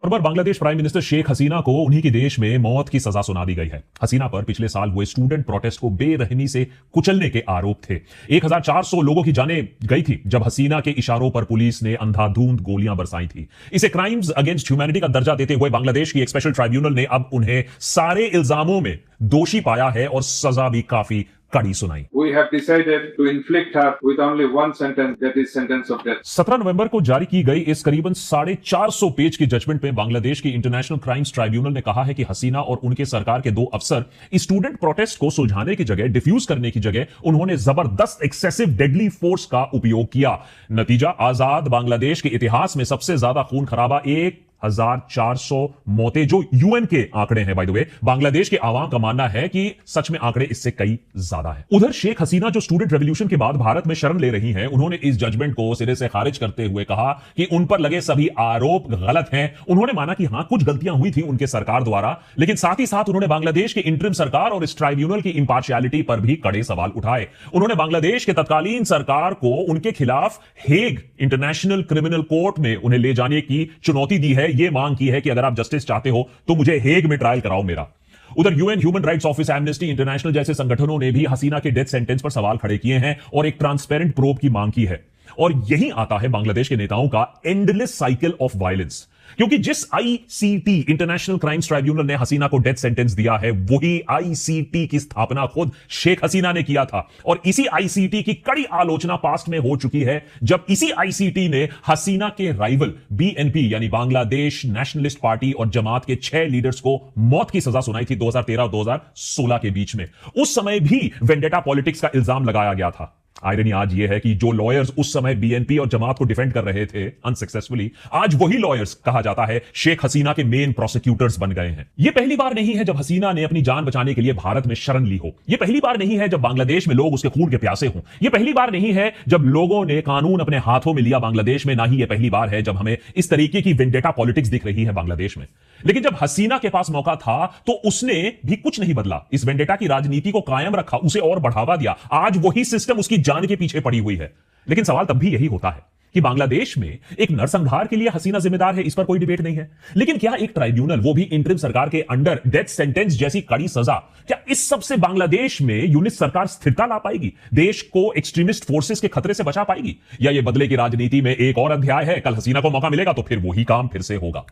और बार Bangladesh prime minister Sheikh Hasina को उन्हीं के देश में मौत की सजा सुना दी गई है। हसीना पर पिछले साल हुए स्टूडेंट प्रोटेस्ट को बेरहमी से कुचलने के आरोप थे। 1400 लोगों की जानें गई थी जब हसीना के इशारों पर पुलिस ने अंधाधुंध गोलियां बरसाई थी। इसे क्राइम्स अगेंस्ट ह्यूमैनिटी का दर्जा देते हुए बांग्लादेश की एक स्पेशल ट्राइब्यूनल ने अब उन्हें सारे इल्जामों में दोषी पाया है और सजा भी काफी कड़ी सुनाई। We have decided to inflict her with only one sentence, that is sentence of death. 17 नवंबर को जारी की गई इस करीबन 450 पेज की जजमेंट में बांग्लादेश की इंटरनेशनल क्राइम्स ट्राइब्यूनल ने कहा है कि हसीना और उनके सरकार के 2 अफसर स्टूडेंट प्रोटेस्ट को सुलझाने की जगह, डिफ्यूज करने की जगह उन्होंने जबरदस्त एक्सेसिव डेडली फोर्स का उपयोग किया। नतीजा, आजाद बांग्लादेश के इतिहास में सबसे ज्यादा खून खराबा 1400 मौतें, जो यूएन के आंकड़े हैं। बाय द वे, बांग्लादेश के आवाम का मानना है कि सच में आंकड़े इससे कई ज्यादा हैं। उधर शेख हसीना जो स्टूडेंट रेवोल्यूशन के बाद भारत में शरण ले रही हैं, उन्होंने इस जजमेंट को सिरे से खारिज करते हुए कहा कि उन पर लगे सभी आरोप गलत हैं। उन्होंने माना कि हां, कुछ गलतियां हुई थी उनके सरकार द्वारा, लेकिन साथ ही साथ उन्होंने बांग्लादेश की इंटरिम सरकार और इस ट्राइब्यूनल की इंपार्शियलिटी पर भी कड़े सवाल उठाए। उन्होंने बांग्लादेश के तत्कालीन सरकार को उनके खिलाफ हेग इंटरनेशनल क्रिमिनल कोर्ट में उन्हें ले जाने की चुनौती दी है। यह मांग की है कि अगर आप जस्टिस चाहते हो तो मुझे हेग में ट्रायल कराओ मेरा। उधर UN human rights office, amnesty international जैसे संगठनों ने भी हसीना के डेथ सेंटेंस पर सवाल खड़े किए हैं और एक ट्रांसपेरेंट प्रोब की मांग की है। और यही आता है बांग्लादेश के नेताओं का एंडलेस साइकिल ऑफ वायलेंस, क्योंकि जिस आईसीटी इंटरनेशनल क्राइम्स ट्राइब्यूनल ने हसीना को डेथ सेंटेंस दिया है, वही आईसीटी की स्थापना खुद शेख हसीना ने किया था। और इसी आईसीटी की कड़ी आलोचना पास्ट में हो चुकी है, जब इसी आईसीटी ने हसीना के राइवल बीएनपी यानी बांग्लादेश नेशनलिस्ट पार्टी और जमात के 6 लीडर्स को मौत की सजा सुनाई थी 2013 और 2016 के बीच में। उस समय भी वेंडेटा पॉलिटिक्स का इल्जाम लगाया गया था। आयरनी आज यह है कि जो लॉयर्स उस समय बीएनपी और जमात को डिफेंड कर रहे थे अनसक्सेसफुली, आज वही लॉयर्स कहा जाता है शेख हसीना के मेन प्रोसिक्यूटर्स बन गए हैं। यह पहली बार नहीं है जब हसीना ने अपनी जान बचाने के लिए भारत में शरण ली हो। यह पहली बार नहीं है जब बांग्लादेश में लोग उसके खून के प्यासे हों। यह पहली बार नहीं है जब लोगों ने कानून अपने हाथों में लिया बांग्लादेश में। ना ही यह पहली बार है जब हमें इस तरीके की वेंडेटा पॉलिटिक्स दिख रही है बांग्लादेश में। लेकिन जब हसीना के पास मौका था तो उसने भी कुछ नहीं बदला, इस वेंडेटा की राजनीति को कायम रखा, उसे और बढ़ावा दिया। आज वही सिस्टम उसकी जान के पीछे पड़ी हुई है। लेकिन सवाल तब भी यही होता है कि बांग्लादेश में एक नरसंहार के लिए हसीना जिम्मेदार है, इस पर कोई डिबेट नहीं है। लेकिन क्या एक ट्राइब्यूनल, वो भी इंटरिम सरकार के अंडर, डेथ सेंटेंस जैसी कड़ी सजा, क्या इस सब से बांग्लादेश में यूनिट सरकार स्थिरता ला पाएगी, देश को एक्सट्रीमिस्ट फोर्सेस के खतरे से बचा पाएगी? या ये बदले की राजनीति में एक और अध्याय है, कल हसीना को मौका मिलेगा तो फिर वही काम फिर से होगा?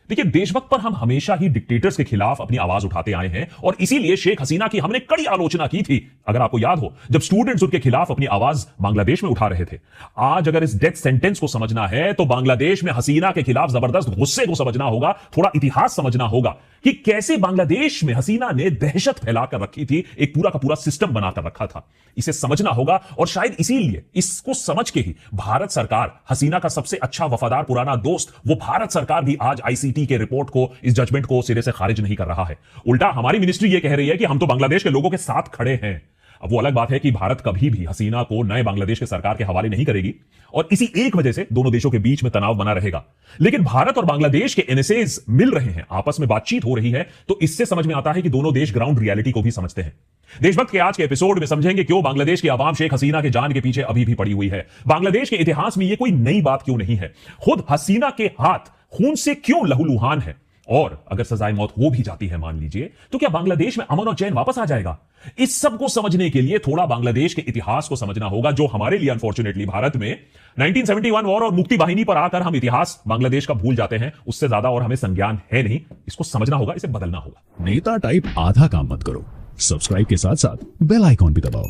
देखिए, देशभक्त पर हम हमेशा ही डिक्टेटर्स के खिलाफ अपनी आवाज उठाते आए हैं और इसीलिए शेख हसीना की हमने कड़ी आलोचना की थी, अगर आपको याद हो, जब स्टूडेंट्स उनके खिलाफ अपनी आवाज बांग्लादेश में उठा रहे थे। आज अगर इस डेथ सेंटेंस को समझना है तो बांग्लादेश में हसीना के खिलाफ जबरदस्त गुस्से को समझना होगा, थोड़ा इतिहास समझना होगा कि कैसे बांग्लादेश में हसीना ने दहशत फैलाकर रखी थी, एक पूरा का पूरा सिस्टम बनाकर रखा था। इसे समझना होगा और शायद इसीलिए इसको समझ के ही भारत सरकार, हसीना का सबसे अच्छा वफादार पुराना दोस्त, वो भारत सरकार भी आज आईसीटी के रिपोर्ट को, इस जजमेंट को सिरे से खारिज नहीं कर रहा है। उल्टा हमारी मिनिस्ट्री ये कह रही है कि हम तो बांग्लादेश के लोगों के साथ खड़े हैं। अब वो अलग बात है कि भारत कभी भी हसीना को नए बांग्लादेश के सरकार के हवाले नहीं करेगी और इसी एक वजह से दोनों देशों के बीच में तनाव बना रहेगा। लेकिन भारत और बांग्लादेश के एनएसएज मिल रहे हैं, आपस में बातचीत हो रही है, तो इससे समझ में आता है कि दोनों देश ग्राउंड रियलिटी को भी समझते हैं। देशभक्त के आज के एपिसोड में समझेंगे क्यों बांग्लादेश की आवाम शेख हसीना के जान के पीछे अभी भी पड़ी हुई है। बांग्लादेश के इतिहास में यह कोई नई बात क्यों नहीं है, खुद हसीना के हाथ खून से क्यों लहूलुहान है, और अगर सजाए मौत हो भी जाती है मान लीजिए, तो क्या बांग्लादेश में अमन और चैन वापस आ जाएगा? इस सब को समझने के लिए थोड़ा बांग्लादेश के इतिहास को समझना होगा, जो हमारे लिए अनफॉर्चुनेटली भारत में 1971 वॉर और मुक्ति वाहिनी पर आकर हम इतिहास बांग्लादेश का भूल जाते हैं। उससे ज्यादा और हमें संज्ञान है नहीं। इसको समझना होगा, इसे बदलना होगा। नेता टाइप आधा काम मत करो, सब्सक्राइब के साथ साथ बेल आइकॉन भी दबाओ।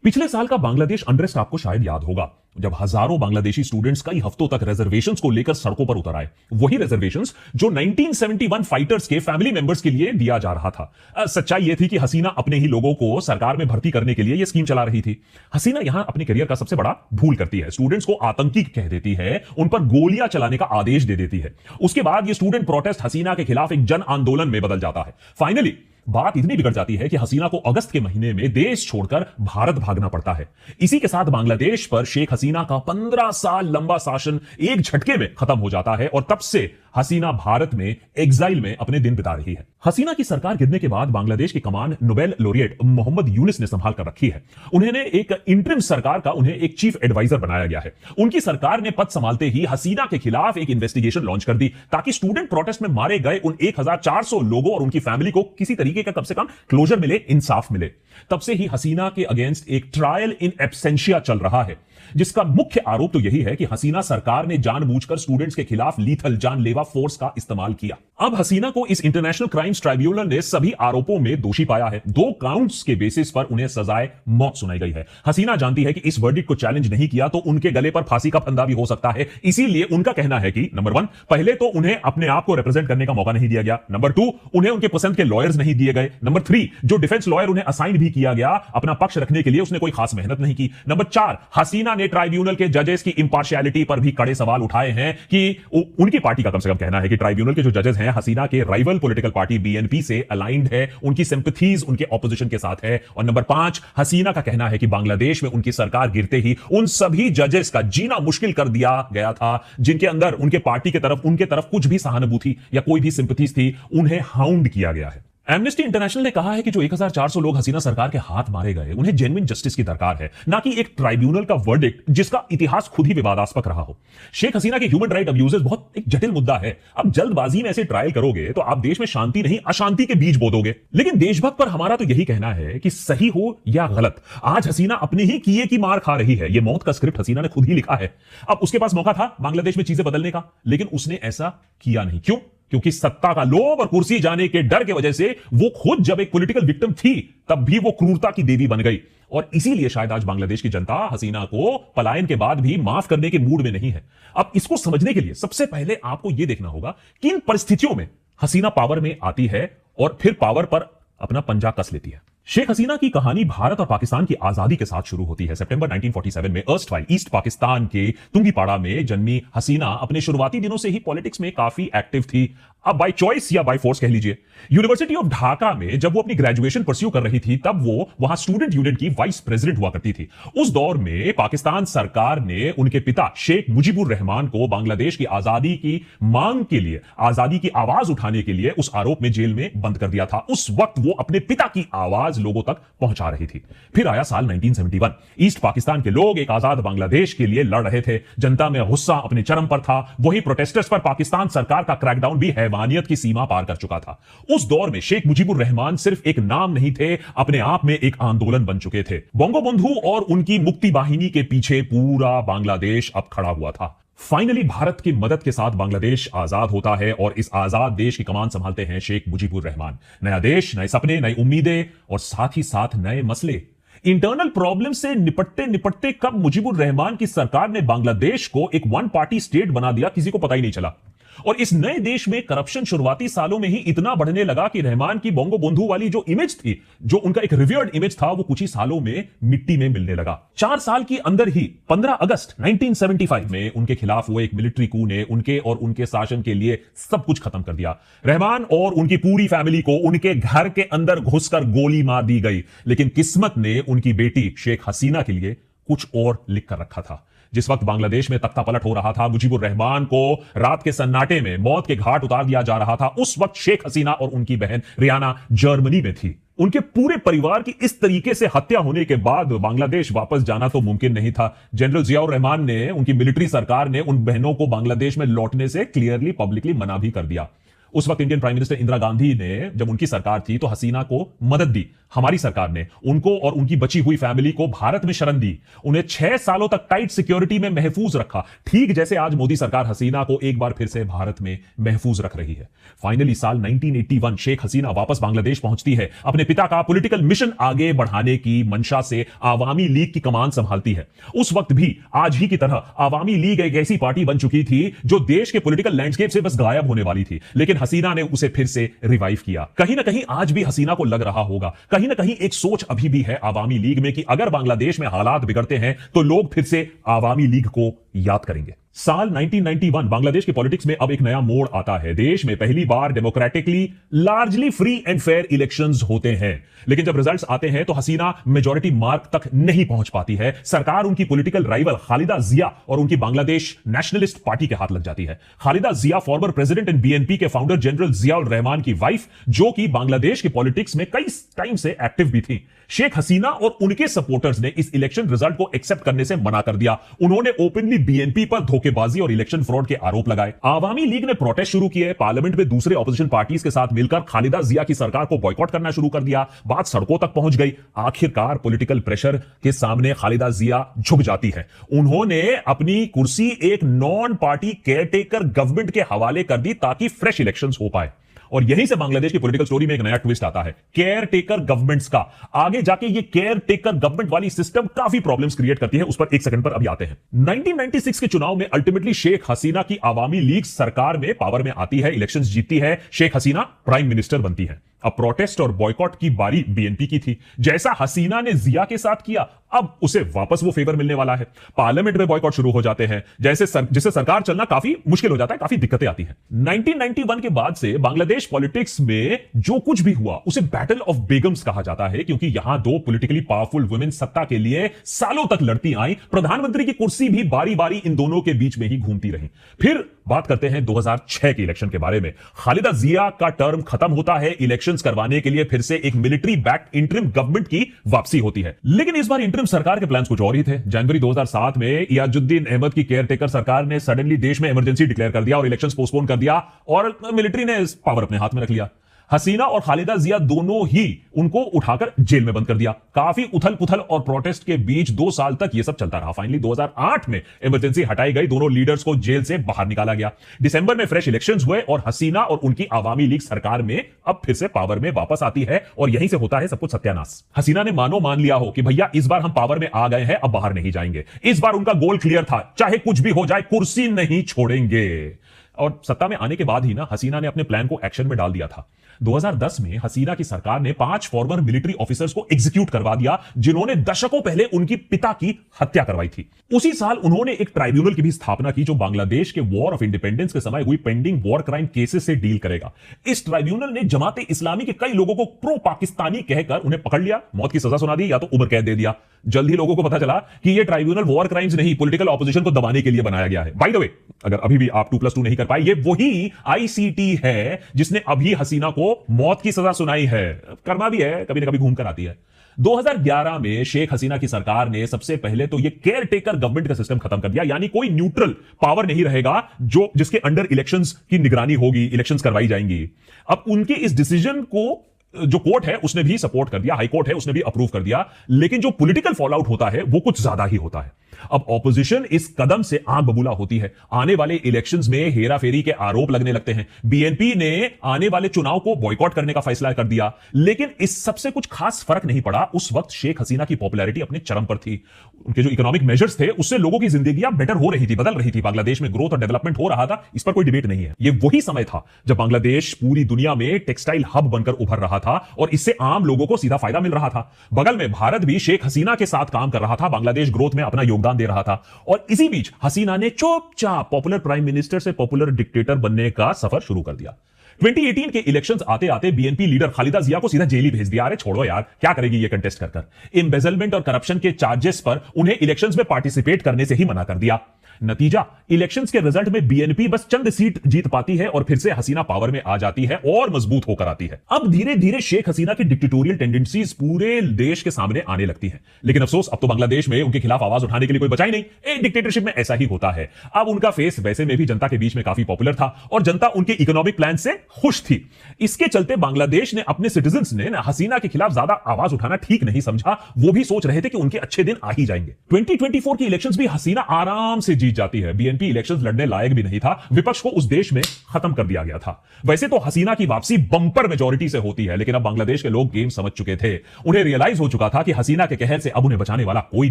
पिछले साल का बांग्लादेश अनरेस्ट आपको शायद याद होगा, जब हजारों बांग्लादेशी स्टूडेंट्स कई हफ्तों तक रिजर्वेशंस को लेकर सड़कों पर उतर आए। वही रिजर्वेशंस जो 1971 फाइटर्स के फैमिली मेंबर्स के लिए दिया जा रहा था। सच्चाई यह थी कि हसीना अपने ही लोगों को सरकार में भर्ती करने के लिए यह स्कीम चला रही थी। हसीना यहां अपने करियर का सबसे बड़ा भूल करती है, स्टूडेंट्स को आतंकी कह देती है, उन पर गोलियां चलाने का आदेश दे देती है। उसके बाद यह स्टूडेंट प्रोटेस्ट हसीना के खिलाफ एक जन आंदोलन में बदल जाता है। फाइनली बात इतनी बिगड़ जाती है कि हसीना को अगस्त के महीने में देश छोड़कर भारत भागना पड़ता है। इसी के साथ बांग्लादेश पर शेख हसीना का 15 साल लंबा शासन एक झटके में खत्म हो जाता है और तब से हसीना भारत में एग्जाइल में अपने दिन बिता रही है। हसीना की सरकार गिरने के बाद बांग्लादेश की कमान नोबेल लॉरिएट मोहम्मद यूनिस ने संभाल कर रखी है। उन्होंने एक इंटरिम सरकार का उन्हें एक चीफ एडवाइजर बनाया गया है। उनकी सरकार ने पद संभालते ही हसीना के खिलाफ एक इन्वेस्टिगेशन लॉन्च कर दी ताकि स्टूडेंट प्रोटेस्ट में मारे गए उन 1400 लोगों और उनकी फैमिली को किसी तरीके का कम से कम क्लोजर मिले, इंसाफ मिले। तब से ही हसीना के अगेंस्ट एक ट्रायल इन एब्सेंशिया चल रहा है, जिसका मुख्य आरोप तो यही है कि हसीना सरकार ने जानबूझकर स्टूडेंट्स के खिलाफ लीथल जानलेवा फोर्स का इस्तेमाल किया। अब हसीना को इस इंटरनेशनल क्राइम्स ट्राइब्यूनल ने सभी आरोपों में दोषी पाया है। 2 काउंट्स के बेसिस पर उन्हें सजाए मौत सुनाई गई है। हसीना जानती है कि इस वर्डिक्ट को चैलेंज नहीं किया तो उनके गले पर फांसी का फंदा भी हो सकता है। इसीलिए उनका कहना है कि नंबर 1, पहले तो उन्हें अपने आप को रिप्रेजेंट करने का मौका नहीं दिया गया। नंबर 2, उन्हें उनके पसंद के लॉयर्स नहीं दिए गए। नंबर 3, जो डिफेंस लॉयर उन्हें असाइन भी किया गया, अपना पक्ष रखने के लिए उसने कोई खास मेहनत नहीं की। नंबर 4, हसीना ने ट्राइब्यूनल के जजेस की इंपार्शियलिटी पर भी कड़े सवाल उठाए हैं कि उनकी पार्टी का कम से कम कहना है कि ट्राइब्यूनल के जो जजेस हैं हसीना के राइवल पॉलिटिकल पार्टी बीएनपी से अलाइंड है, उनकी सिंपैथीज उनके ऑपोजिशन के साथ है। और नंबर 5, हसीना का कहना है कि बांग्लादेश में उनकी सरकार गिरते ही उन सभी जजेस का जीना मुश्किल कर दिया गया था जिनके अंदर उनके पार्टी के तरफ उनके तरफ कुछ भी सहानुभूति या कोई भी सिंपैथीज थी, उन्हें हाउंड किया गया है। एमनेस्टी इंटरनेशनल ने कहा है कि जो 1400 लोग हसीना सरकार के हाथ मारे गए, उन्हें जेन्युइन जस्टिस की दरकार है, ना कि एक ट्राइब्यूनल का वर्डिक्ट जिसका इतिहास खुद ही विवादास्पद रहा हो। शेख हसीना के ह्यूमन राइट अब्यूजेस बहुत एक जटिल मुद्दा है। अब जल्दबाजी में ऐसे ट्रायल करोगे तो आप देश में शांति नहीं अशांति के बीज बोदोगे। लेकिन देशभक्त पर हमारा तो यही कहना है कि सही हो या गलत, आज हसीना अपने ही किए की मार खा रही है। यह मौत का स्क्रिप्ट हसीना ने खुद ही लिखा है। अब उसके पास मौका था बांग्लादेश में चीजें बदलने का, लेकिन उसने ऐसा किया नहीं। क्यों? क्योंकि सत्ता का लोभ और कुर्सी जाने के डर की वजह से वो खुद जब एक पॉलिटिकल विक्टिम थी तब भी वो क्रूरता की देवी बन गई। और इसीलिए शायद आज बांग्लादेश की जनता हसीना को पलायन के बाद भी माफ करने के मूड में नहीं है। अब इसको समझने के लिए सबसे पहले आपको यह देखना होगा किन परिस्थितियों में हसीना पावर में आती है और फिर पावर पर अपना पंजा कस लेती है। शेख हसीना की कहानी भारत और पाकिस्तान की आजादी के साथ शुरू होती है। सितंबर 1947 में अर्स्टवाइल ईस्ट पाकिस्तान के तुंगीपाड़ा में जन्मी हसीना अपने शुरुआती दिनों से ही पॉलिटिक्स में काफी एक्टिव थी। अब बाय चॉइस या बाय फोर्स कह लीजिए। यूनिवर्सिटी ऑफ ढाका में जब वो अपनी ग्रेजुएशन परस्यू कर रही थी तब वो वहां स्टूडेंट यूनियन की वाइस प्रेसिडेंट हुआ करती थी। उस दौर में पाकिस्तान सरकार ने उनके पिता शेख मुजीबुर रहमान को बांग्लादेश की आजादी की मांग के लिए, आजादी की आवाज उठाने के लिए उस आरोप में जेल में बंद कर दिया था। उस वक्त वो अपने पिता की आवाज लोगों तक पहुंचा रही थी। फिर आया साल 1971। ईस्ट पाकिस्तान के लोग एक आजाद बांग्लादेश के लिए लड़ रहे थे। जनता में गुस्सा अपने चरम पर था। वही प्रोटेस्टर्स पर पाकिस्तान सरकार का क्रैकडाउन भी हैवानियत की सीमा पार कर चुका था। उस दौर में शेख मुजीबुर रहमान सिर्फ एक नाम नहीं थे, अपने आप में एक आंदोलन बन चुके थे। बंगो बंधु और उनकी मुक्ति वाहिनी के पीछे पूरा बांग्लादेश अब खड़ा हुआ था। फाइनली भारत की मदद के साथ बांग्लादेश आजाद होता है और इस आजाद देश की कमान संभालते हैं शेख मुजीबुर रहमान। नया देश, नए सपने, नई उम्मीदें और साथ ही साथ नए मसले। इंटरनल प्रॉब्लम से निपटते निपटते कब मुजीबुर रहमान की सरकार ने बांग्लादेश को एक 1 पार्टी स्टेट बना दिया, किसी को पता ही नहीं चला। और इस नए देश में करप्शन शुरुआती सालों में ही इतना बढ़ने लगा कि रहमान की बोंगो बंधु वाली जो इमेज थी, जो उनका एक रिवर्ड इमेज था, वो कुछ ही सालों में मिट्टी में मिलने लगा। 4 साल के अंदर ही 15 अगस्त 1975 में उनके खिलाफ हुए एक मिलिट्री कू ने उनके और उनके शासन के लिए सब कुछ खत्म कर दिया। रहमान और उनकी पूरी फैमिली को उनके घर के अंदर घुसकर गोली मार दी गई। लेकिन किस्मत ने उनकी बेटी शेख हसीना के लिए कुछ और लिख कर रखा था। जिस वक्त बांग्लादेश में तख्ता पलट हो रहा था, मुजीबुर रहमान को रात के सन्नाटे में मौत के घाट उतार दिया जा रहा था, उस वक्त शेख हसीना और उनकी बहन रियाना जर्मनी में थी। उनके पूरे परिवार की इस तरीके से हत्या होने के बाद बांग्लादेश वापस जाना तो मुमकिन नहीं था। जनरल जियाउर रहमान ने, उनकी मिलिट्री सरकार ने उन बहनों को बांग्लादेश में लौटने से क्लियरली पब्लिकली मना भी कर दिया। उस वक्त Indian prime minister Indira Gandhi ने, जब उनकी सरकार थी, तो हसीना को मदद दी। हमारी सरकार ने उनको और उनकी बची हुई फैमिली को भारत में शरण दी। उन्हें 6 सालों तक टाइट सिक्योरिटी में महफूज रखा, ठीक जैसे आज मोदी सरकार हसीना को एक बार फिर से भारत में महफूज रख रही है। फाइनली साल 1981 शेख हसीना वापस बांग्लादेश पहुंचती है। अपने पिता का पॉलिटिकल मिशन आगे बढ़ाने की मंशा से आवामी लीग की कमान संभालती है। उस वक्त भी आज ही की तरह आवामी लीग एक ऐसी पार्टी बन चुकी थी जो देश के पॉलिटिकल लैंडस्केप से बस गायब होने वाली थी, लेकिन हसीना ने उसे फिर से रिवाइव किया। कहीं ना कहीं आज भी हसीना को लग रहा होगा, कहीं ना कहीं एक सोच अभी भी है आवामी लीग में कि अगर बांग्लादेश में हालात बिगड़ते हैं तो लोग फिर से आवामी लीग को याद करेंगे। साल 1991 बांग्लादेश के पॉलिटिक्स में अब एक नया मोड़ आता है। देश में पहली बार democratically largely free and fair elections होते हैं, लेकिन जब रिजल्ट्स आते हैं तो हसीना मेजॉरिटी मार्क तक नहीं पहुंच पाती है। सरकार उनकी पॉलिटिकल राइवल खालिदा जिया और उनकी बांग्लादेश नेशनलिस्ट पार्टी के हाथ लग जाती है। खालिदा जिया फॉर्मर प्रेसिडेंट एंड बीएनपी के फाउंडर जनरल जियाउर रहमान की वाइफ, जो कि बांग्लादेश के पॉलिटिक्स में कई टाइम से एक्टिव भी थी। शेख हसीना और उनके सपोर्टर्स ने इस इलेक्शन रिजल्ट को एक्सेप्ट करने से मना कर दिया। उन्होंने ओपनली बीएनपी पर धोखेबाजी और इलेक्शन फ्रॉड के आरोप लगाए। आवामी लीग ने प्रोटेस्ट शुरू किए। पार्लियामेंट में दूसरे ऑपोजिशन पार्टीज के साथ मिलकर खालिदा जिया की सरकार को बॉयकॉट करना शुरू कर दिया। बात सड़कों तक पहुंच गई। आखिरकार पॉलिटिकल प्रेशर के सामने खालिदा जिया झुक जाती है। उन्होंने अपनी कुर्सी एक नॉन पार्टी केयरटेकर गवर्नमेंट के हवाले कर दी ताकि फ्रेश इलेक्शंस हो पाए। और यहीं से बांग्लादेश की पॉलिटिकल स्टोरी में एक नया ट्विस्ट आता है, केयर टेकर गवर्नमेंट्स का। आगे जाके ये केयर टेकर गवर्नमेंट वाली सिस्टम काफी प्रॉब्लम्स क्रिएट करती है। उस पर एक सेकंड पर अभी आते हैं। 1996 के चुनाव में अल्टीमेटली शेख हसीना की आवामी लीग सरकार में पावर में आती है, इलेक्शंस जीतती है, शेख हसीना प्राइम मिनिस्टर बनती है। अब प्रोटेस्ट और बॉयकॉट की बारी बीएनपी की थी। जैसा हसीना ने जिया के साथ किया, अब उसे वापस वो फेवर मिलने वाला है। पार्लियामेंट में बॉयकॉट शुरू हो जाते हैं, जिससे सरकार चलना काफी मुश्किल हो जाता है, काफी दिक्कतें आती हैं। 1991 के बाद से बांग्लादेश पॉलिटिक्स में जो कुछ भी हुआ उसे बैटल ऑफ बेगम्स कहा जाता है, क्योंकि यहां दो पॉलिटिकली पावरफुल वुमेन सत्ता के लिए सालों तक लड़ती आई। प्रधानमंत्री की कुर्सी भी बारी बारी इन दोनों के बीच में ही घूमती रही। फिर बात करते हैं 2006 के इलेक्शन के बारे में। खालिदा जिया का टर्म खत्म होता है। इलेक्शंस करवाने के लिए फिर से एक मिलिट्री बैक्ड इंटरिम गवर्नमेंट की वापसी होती है, लेकिन इस बार इंटरिम सरकार के प्लान्स कुछ और ही थे। जनवरी 2007 में इयाजुद्दीन अहमद की केयरटेकर सरकार ने सडनली देश में इमरजेंसी डिक्लेयर कर दिया और इलेक्शंस पोस्टपोन कर दिया और मिलिट्री ने पावर अपने हाथ में रख लिया। हसीना और खालिदा जिया दोनों ही उनको उठाकर जेल में बंद कर दिया। काफी उथल पुथल और प्रोटेस्ट के बीच 2 साल तक यह सब चलता रहा। फाइनली 2008 में इमरजेंसी हटाई गई, दोनों लीडर्स को जेल से बाहर निकाला गया। दिसंबर में फ्रेश इलेक्शंस हुए और हसीना और उनकी आवामी लीग सरकार में अब फिर से पावर में वापस आती है और यहीं से होता है सब कुछ सत्यानाश। हसीना ने मान लिया हो कि भैया इस बार हम पावर में आ गए हैं, अब बाहर नहीं जाएंगे। इस बार उनका गोल क्लियर था, चाहे कुछ भी हो जाए कुर्सी नहीं छोड़ेंगे। और सत्ता में आने के बाद ही ना हसीना ने अपने प्लान को एक्शन में डाल दिया था। 2010 में हसीना की सरकार ने 5 फॉर्मर मिलिट्री ऑफिसर्स को एग्जीक्यूट करवा दिया, जिन्होंने दशकों पहले उनकी पिता की हत्या करवाई थी। उसी साल उन्होंने एक ट्राइब्यूनल की भी स्थापना की, जो बांग्लादेश के वॉर ऑफ इंडिपेंडेंस के समय हुई पेंडिंग वॉर क्राइम केसेस से डील करेगा। इस ट्राइब्यूनल ने जमाते इस्लामी के कई लोगों को प्रो पाकिस्तानी कहकर उन्हें पकड़ लिया, मौत की सजा सुना दी या तो उम्र कैद दे दिया। जल्द ही लोगों को पता चला कि यह ट्राइब्यूनल वॉर क्राइम्स नहीं, पॉलिटिकल ऑपोजिशन को दबाने के लिए बनाया गया है। बाय द वे, अगर अभी भी आप 2+2 नहीं कर पाए, ये वही आईसीटी है जिसने अभी हसीना को मौत की सजा सुनाई है। करना भी है, कभी ना कभी घूम कर आती है। 2011 में शेख हसीना की सरकार ने सबसे पहले तो ये केयर टेकर गवर्नमेंट का सिस्टम खत्म कर दिया, यानी कोई न्यूट्रल पावर नहीं रहेगा जिसके अंडर इलेक्शंस की निगरानी होगी, इलेक्शंस करवाई जाएंगी। अब उनके इस डिसीजन को जो कोर्ट है उसने भी सपोर्ट कर दिया, हाई कोर्ट है उसने भी अप्रूव कर दिया, लेकिन जो पॉलिटिकल फॉलआउट होता है वो कुछ ज्यादा ही होता है। अब ऑपोजिशन इस कदम से आंख बबूला होती है। आने वाले इलेक्शंस में हेराफेरी के आरोप लगने लगते हैं। बीएनपी ने आने वाले चुनाव को बॉयकॉट करने का फैसला कर दिया, लेकिन इस सबसे कुछ खास फर्क नहीं पड़ा। उस वक्त शेख हसीना की पॉपुलैरिटी अपने चरम पर थी। उनके जो इकोनॉमिक मेजर्स थे उससे लोगों की जिंदगियां बेटर हो रही थी, बदल रही थी। बांग्लादेश में ग्रोथ और डेवलपमेंट हो रहा था, इस पर कोई डिबेट नहीं है। यह वही समय था जब बांग्लादेश पूरी दुनिया में टेक्सटाइल हब बनकर उभर रहा था और इससे आम लोगों को सीधा फायदा मिल रहा था। बगल में भारत भी शेख हसीना के साथ काम कर रहा था, बांग्लादेश ग्रोथ में अपना योगदान दे रहा था। और इसी बीच हसीना ने चुपचाप पॉपुलर प्राइम मिनिस्टर से पॉपुलर डिक्टेटर बनने का सफर शुरू कर दिया। 2018 के इलेक्शंस आते आते बीएनपी लीडर खालिदा जिया को सीधा जेल ही भेज दिया। अरे छोड़ो यार, क्या करेगी ये कंटेस्ट कर। एम्बेजलमेंट और करप्शन के चार्जेस पर उन्हें इलेक्शंस में पार्टिसिपेट करने से ही मना कर दिया। नतीजा, इलेक्शंस के रिजल्ट में बीएनपी बस चंद सीट जीत पाती है और फिर से हसीना पावर में आ जाती है और मजबूत होकर आती है। अब धीरे धीरे शेख हसीना की डिक्टेटोरियल टेंडेंसीज पूरे देश के सामने आने लगती हैं। लेकिन अफसोस, अब तो बांग्लादेश में उनके खिलाफ आवाज उठाने के लिए कोई बचा ही नहीं। एक डिक्टेटरशिप में ऐसा ही होता है। अब उनका फेस वैसे में भी जनता के बीच में काफी पॉपुलर था और जनता उनके इकोनॉमिक प्लान से खुश थी। इसके चलते बांग्लादेश ने अपने सिटीजंस ने हसीना के खिलाफ ज्यादा आवाज उठाना ठीक नहीं समझा। वो भी सोच रहे थे कि उनके अच्छे दिन आ ही जाएंगे। 2024 की इलेक्शंस भी हसीना आराम से जीत जाती है। बीएनपी इलेक्शंस लड़ने लायक भी नहीं था, विपक्ष को उस देश में खत्म कर दिया गया था। वैसे तो हसीना की वापसी बंपर मेजॉरिटी से होती है, लेकिन अब बांग्लादेश के लोग गेम समझ चुके थे। उन्हें रियलाइज हो चुका था कि हसीना के कहर से अब उन्हें बचाने वाला कोई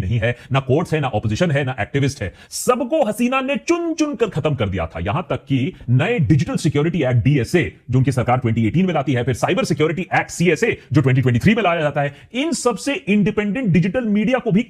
नहीं है। ना कोर्ट्स है, ना ऑपोजिशन है, ना एक्टिविस्ट है। सबको हसीना ने चुन चुन कर खत्म कर दिया था। यहां तक कि नए डिजिटल सिक्योरिटी एक्ट डीएसए जो उनकी सरकार 2018 में लाती है, फिर साइबर सिक्योरिटी एक्ट सीएसए जो 2023 में लाया जाता है, इन सबसे इंडिपेंडेंट डिजिटल मीडिया को भी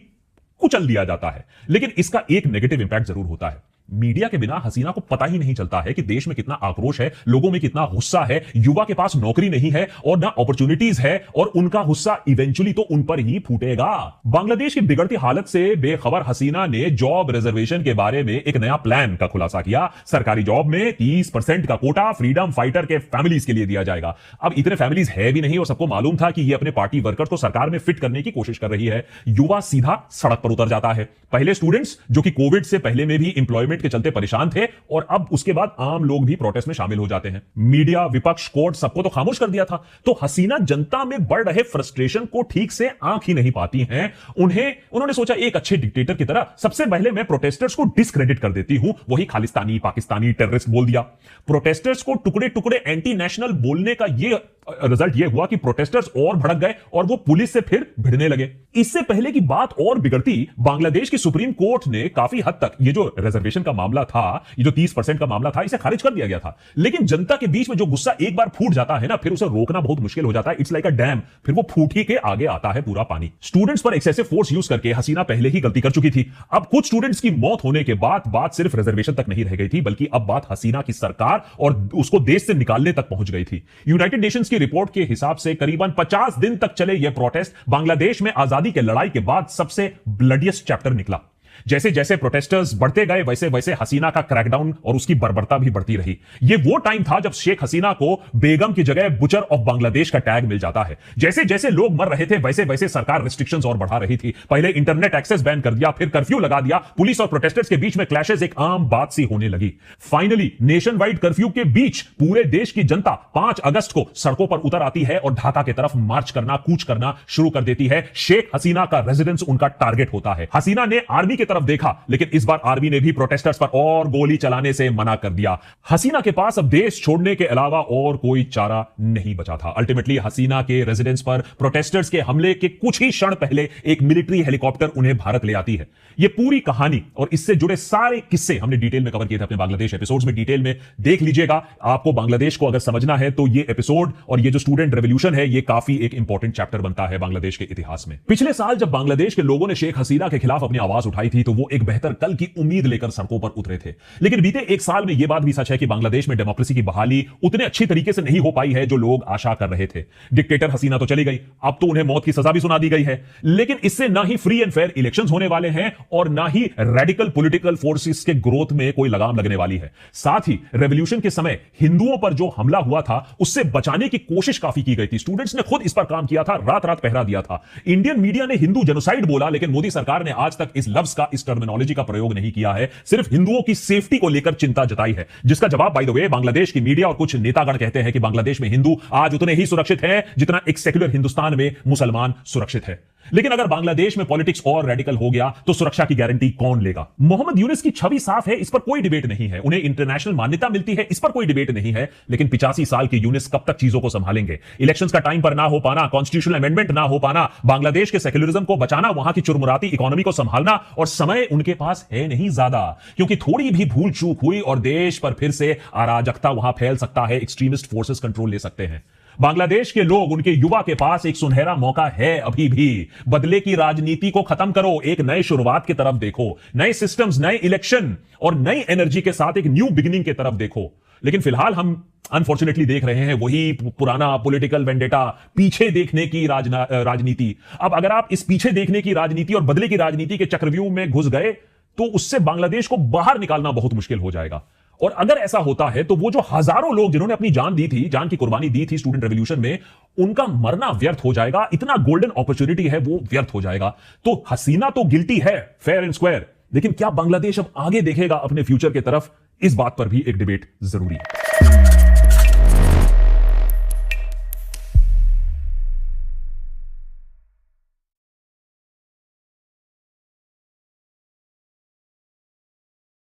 कुचल दिया जाता है। लेकिन इसका एक नेगेटिव इंपैक्ट जरूर होता है। मीडिया के बिना हसीना को पता ही नहीं चलता है कि देश में कितना आक्रोश है, लोगों में कितना गुस्सा है, युवा के पास नौकरी नहीं है और ना अपॉर्चुनिटीज है, और उनका गुस्सा इवेंचुअली तो उन पर ही फूटेगा। बांग्लादेश की बिगड़ती हालत से बेखबर हसीना ने जॉब रिजर्वेशन के बारे में एक नया प्लान का खुलासा किया। सरकारी जॉब में 30% का कोटा फ्रीडम फाइटर के फैमिलीज के लिए दिया जाएगा। अब इतने फैमिलीज है भी नहीं और सबको मालूम था कि ये अपने पार्टी वर्कर को सरकार में फिट करने की कोशिश कर रही है। युवा सीधा सड़क पर उतर जाता है। पहले स्टूडेंट्स जो कि कोविड से पहले में भी एम्प्लॉयमेंट के चलते परेशान थे, और अब उसके बाद आम लोग भी प्रोटेस्ट में शामिल हो जाते हैं। मीडिया, विपक्ष, कोर्ट सबको तो खामोश कर दिया था। तो हसीना जनता में बढ़ रहे फ्रस्ट्रेशन को ठीक से आंख ही नहीं पाती हैं। उन्होंने सोचा एक अच्छे डिक्टेटर की तरह सबसे पहले मैं प्रोटेस्टर्स को डिस्क्रेडिट कर देती हूं। वही खालिस्तानी, पाकिस्तानी, टेररिस्ट बोल दिया। प्रोटेस्टर्स को टुकड़े टुकड़े एंटी नेशनल बोलने का ये रिजल्ट यह हुआ कि प्रोटेस्टर्स और भड़क गए और वो पुलिस से फिर भिड़ने लगे। इससे पहले की बात और बिगड़ती, बांग्लादेश की सुप्रीम कोर्ट ने काफी हद तक ये जो रिजर्वेशन का मामला था, ये जो 30% का मामला था, इसे खारिज कर दिया गया था। लेकिन जनता के बीच में जो गुस्सा एक बार फूट जाता है ना, फिर उसे रोकना बहुत मुश्किल हो जाता है। इट्स लाइक अ डैम, फिर वो फूट ही के आगे आता है पूरा पानी। स्टूडेंट्स पर एक्सेसिव फोर्स यूज करके हसीना पहले ही गलती कर चुकी थी। अब कुछ स्टूडेंट्स की मौत होने के बाद बात सिर्फ रिजर्वेशन तक नहीं रह गई थी, बल्कि अब बात हसीना की सरकार और उसको देश से निकालने तक पहुंच गई थी। यूनाइटेड नेशंस की रिपोर्ट के हिसाब से करीबन 50 दिन तक चले यह प्रोटेस्ट बांग्लादेश में आजादी के लड़ाई के बाद सबसे ब्लडिएस्ट चैप्टर निकला। जैसे जैसे प्रोटेस्टर्स बढ़ते गए वैसे वैसे हसीना का क्रैकडाउन और उसकी बर्बरता भी बढ़ती रही। यह वो टाइम था जब शेख हसीना को बेगम की जगह बुचर ऑफ बांग्लादेश का टैग मिल जाता है। जैसे जैसे लोग मर रहे थे वैसे वैसे सरकार रिस्ट्रिक्शंस और बढ़ा रही थी। पहले इंटरनेट एक्सेस बैन कर दिया, फिर कर्फ्यू लगा दिया। पुलिस और प्रोटेस्टर्स के बीच में क्लैशेस एक आम बात सी होने लगी। फाइनली नेशन वाइड कर्फ्यू के बीच पूरे देश की जनता 5 अगस्त को सड़कों पर उतर आती है और ढाका की तरफ मार्च करना, कूच करना शुरू कर देती है। शेख हसीना का रेजिडेंस उनका टारगेट होता है। हसीना ने आर्मी की तरफ देखा, लेकिन इस बार आर्मी ने भी प्रोटेस्टर्स पर और गोली चलाने से मना कर दिया। हसीना के पास अब देश छोड़ने के अलावा और कोई चारा नहीं बचा था। अल्टीमेटली हसीना के रेजिडेंस पर प्रोटेस्टर्स के हमले के कुछ ही क्षण पहले एक मिलिट्री हेलीकॉप्टर उन्हें भारत ले आती है। यह पूरी कहानी और इससे जुड़े सारे किस्से हमने डिटेल में कवर किए थे अपने बांग्लादेश एपिसोड्स में, डिटेल में देख लीजिएगा। आपको बांग्लादेश को अगर समझना है तो यह एपिसोड और ये जो स्टूडेंट रेवोल्यूशन है, यह काफी एक इंपॉर्टेंट चैप्टर बनता है बांग्लादेश के इतिहास में। पिछले साल जब बांग्लादेश के लोगों ने शेख हसीना के खिलाफ अपनी आवाज उठाई थी, तो वो एक बेहतर कल की उम्मीद लेकर सड़कों पर उतरे थे। लेकिन बीते एक साल में यह बात भी सच है कि बांग्लादेश में डेमोक्रेसी की बहाली उतने अच्छी तरीके से नहीं हो पाई है जो लोग आशा कर रहे थे। डिक्टेटर हसीना तो चली गई, अब तो उन्हें मौत की सजा भी सुना दी गई है। लेकिन इससे ना ही फ्री एंड फेयर इलेक्शंस होने वाले हैं और ना ही रेडिकल पॉलिटिकल फोर्सेस के ग्रोथ में कोई लगाम लगने वाली है। साथ ही रेवोल्यूशन के समय हिंदुओं पर जो हमला हुआ था उससे बचाने की कोशिश काफी की गई थी। स्टूडेंट्स ने खुद इस पर काम किया था, रात रात पहरा दिया था। इंडियन मीडिया ने हिंदू जेनोसाइड बोला, लेकिन मोदी सरकार ने आज तक इस लफ्ज का, इस टर्मिनोलॉजी का प्रयोग नहीं किया है। सिर्फ हिंदुओं की सेफ्टी को लेकर चिंता जताई है, जिसका जवाब बाय द वे बांग्लादेश की मीडिया और कुछ नेतागण कहते हैं कि बांग्लादेश में हिंदू आज उतने ही सुरक्षित हैं जितना एक सेक्युलर हिंदुस्तान में मुसलमान सुरक्षित है। लेकिन अगर बांग्लादेश में पॉलिटिक्स और रेडिकल हो गया तो सुरक्षा की गारंटी कौन लेगा? मोहम्मद यूनुस की छवि साफ है, इस पर कोई डिबेट नहीं है। उन्हें इंटरनेशनल मान्यता मिलती है, इस पर कोई डिबेट नहीं है। लेकिन 85 साल के यूनुस कब तक चीजों को संभालेंगे? इलेक्शंस का टाइम पर ना हो पाना, कॉन्स्टिट्यूशनल अमेंडमेंट ना हो पाना, बांग्लादेश के सेक्युलरिज्म को बचाना, वहां की चुरमुराती इकोनॉमी को संभालना, और समय उनके पास है नहीं ज्यादा, क्योंकि थोड़ी भी भूल चूक हुई और देश पर फिर से अराजकता वहां फैल सकता है, एक्सट्रीमिस्ट फोर्सेस कंट्रोल ले सकते हैं। बांग्लादेश के लोग, उनके युवा के पास एक सुनहरा मौका है अभी भी। बदले की राजनीति को खत्म करो, एक नए शुरुआत की तरफ देखो, नए सिस्टम्स, नए इलेक्शन और नई एनर्जी के साथ एक न्यू बिगिनिंग की तरफ देखो। लेकिन फिलहाल हम अनफॉर्चुनेटली देख रहे हैं वही पुराना पॉलिटिकल वेंडेटा, पीछे देखने की राजनीति। अब अगर आप इस पीछे देखने की राजनीति और बदले की राजनीति के चक्रव्यूह में घुस गए तो उससे बांग्लादेश को बाहर निकालना बहुत मुश्किल हो जाएगा। और अगर ऐसा होता है तो वो जो हजारों लोग जिन्होंने अपनी जान दी थी, जान की कुर्बानी दी थी स्टूडेंट रेवोल्यूशन में, उनका मरना व्यर्थ हो जाएगा। इतना गोल्डन अपॉर्चुनिटी है वो व्यर्थ हो जाएगा। तो हसीना तो गिल्टी है, फेयर एंड स्क्वायर, लेकिन क्या बांग्लादेश अब आगे देखेगा अपने फ्यूचर की तरफ? इस बात पर भी एक डिबेट जरूरी है।